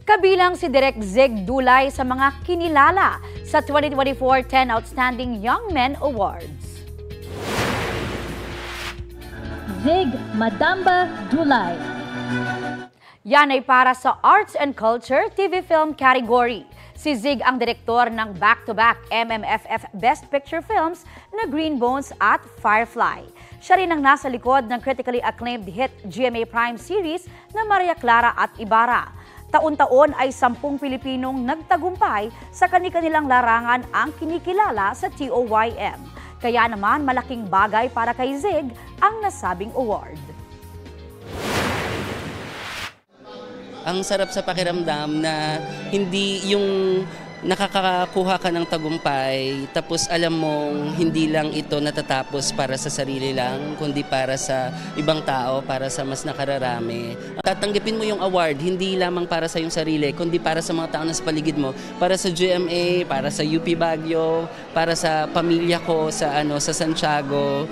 Kabilang si Direk Zig Dulay sa mga kinilala sa 2024 10 Outstanding Young Men Awards. Zig Madamba Dulay. Yan ay para sa Arts and Culture TV Film category. Si Zig ang direktor ng back-to-back MMFF Best Picture films na Green Bones at Firefly. Siya rin ang nasa likod ng critically acclaimed hit GMA Prime series na Maria Clara at Ibarra. Taon-taon ay 10 Pilipinong nagtagumpay sa kani-kanilang larangan ang kinikilala sa TOYM. Kaya naman malaking bagay para kay Zig ang nasabing award. Ang sarap sa pakiramdam na hindi yung nakakakuha ka ng tagumpay tapos alam mong hindi lang ito natatapos para sa sarili lang kundi para sa ibang tao, para sa mas nakararami. Tatanggapin mo yung award hindi lamang para sa iyong sarili kundi para sa mga tao na sa paligid mo, para sa GMA, para sa UP Baguio, para sa pamilya ko sa Santiago.